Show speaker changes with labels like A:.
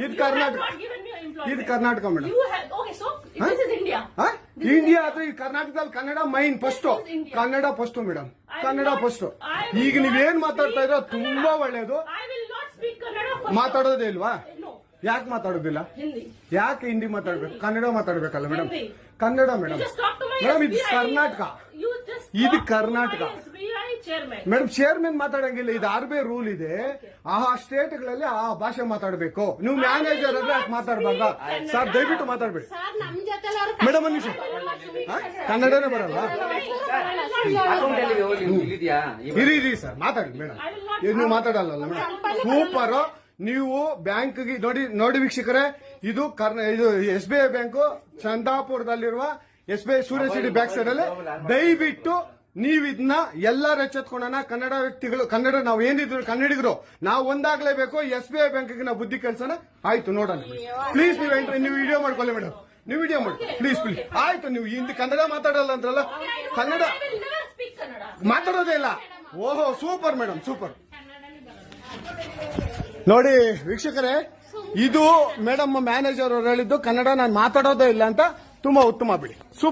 A: ಇದು ಕರ್ನಾಟಕ, ಇದು Karnataka madam.
B: Okay, so this is India.
A: India ಅಥವಾ ಈ ಕರ್ನಾಟಕದಲ್ಲಿ Kannada main first, Kannada first madam, Kannada first. ಈಗ ನೀವೇನ್ ಮಾತಾಡ್ತಾ ಇರೋ ತುಂಬಾ ಒಳ್ಳೇದು.
B: I will not speak Kannada first.
A: ಮಾತಾಡೋದೇ ಇಲ್ವಾ?
B: No.
A: ಯಾಕೆ ಮಾತಾಡೋದಿಲ್ಲ?
B: Hindi.
A: ಯಾಕೆ ಹಿಂದಿ ಮಾತಾಡ್ಬೇಕು? ಕನ್ನಡ ಮಾತಾಡ್ಬೇಕಲ್ಲ madam.
B: Hindi.
A: Kannada madam.
B: You just talk to my
A: madam ಇದು
B: SBI.
A: ಕರ್ನಾಟಕ,
B: You just
A: ಇದು
B: talk to
A: Karnataka.
B: my SBI chairman.
A: Madam chairman ಮಾತಾಡಂಗಿಲ್ಲ, ಇದು ಆರ್ಬಿಐ ರೂಲ್ ಇದೆ. ಆ ಸ್ಟೇಟ್ಗಳಲ್ಲಿ ಆ ಭಾಷೆ ಮಾತಾಡಬೇಕು. ನೀವು ಮ್ಯಾನೇಜರ್ ಆದ್ರೆ ಯಾಕೆ ಮಾತಾಡಬಾರ್ದ? ಸರ್ ದಯವಿಟ್ಟು ಮಾತಾಡ್ಬೇಡಿ
C: ಸರ್ ನಮ್ ಜೊತೆ ಅವ್ರು
A: ಮೇಡಮ್. ಒಂದು ನಿಮಿಷ, ಕನ್ನಡನೇ ಬರಲ್ಲ? ಇರಿ ಸರ್ ಮಾತಾಡಿ ಮೇಡಮ್. ನೀವು ಮಾತಾಡಲ್ಲ ಮೇಡಮ್. ಸೂಪರ್. ನೀವು ಬ್ಯಾಂಕ್ಗೆ ನೋಡಿ ವೀಕ್ಷಕರೇ, ಇದು SBI ಬ್ಯಾಂಕು ಚಂದಾಪುರದಲ್ಲಿರುವ SBI ಸೂರ್ಯ ಸಿಟಿ ಬ್ಯಾಕ್ ಸೈಡ್ ಅಲ್ಲಿ. ದಯವಿಟ್ಟು ನೀವು ಇದನ್ನ ಎಲ್ಲರೂ ಎಚ್ಚೆತ್ಕೊಳ್ಳೋಣ. ಕನ್ನಡ ವ್ಯಕ್ತಿಗಳು, ಕನ್ನಡ ನಾವು ಏನಿದ್ರು ಕನ್ನಡಿಗರು ನಾವು ಒಂದಾಗ್ಲೇಬೇಕು. SBI ಬ್ಯಾಂಕ್ಗೆ ನಾವು ಬುದ್ಧಿ ಕಲ್ಸೋಣ. ಆಯ್ತು ನೋಡೋಣ ಪ್ಲೀಸ್. ನೀವು ವಿಡಿಯೋ ಮಾಡ್ಕೊಳ್ಳಿ ಮೇಡಮ್, ನೀವು ವಿಡಿಯೋ ಮಾಡಿ ಪ್ಲೀಸ್ ಪ್ಲೀಸ್. ಆಯ್ತು, ನೀವು ಹಿಂದಿ ಕನ್ನಡ ಮಾತಾಡಲ್ಲ ಅಂದ್ರಲ್ಲ, Kannada
B: I will never speak Kannada.
A: ಮಾತಾಡೋದೇ ಇಲ್ಲ. ಓಹೋ ಸೂಪರ್ ಮೇಡಮ್, ಸೂಪರ್. ನೋಡಿ ವೀಕ್ಷಕರೇ, ಇದು ಮೇಡಮ್ ಮ್ಯಾನೇಜರ್ ಅವರು ಹೇಳಿದ್ದು ಕನ್ನಡ ನಾನು ಮಾತಾಡೋದೇ ಇಲ್ಲ ಅಂತ. ತುಂಬಾ ಉತ್ತಮ ಬಿಡಿ. ಸೂಪರ್.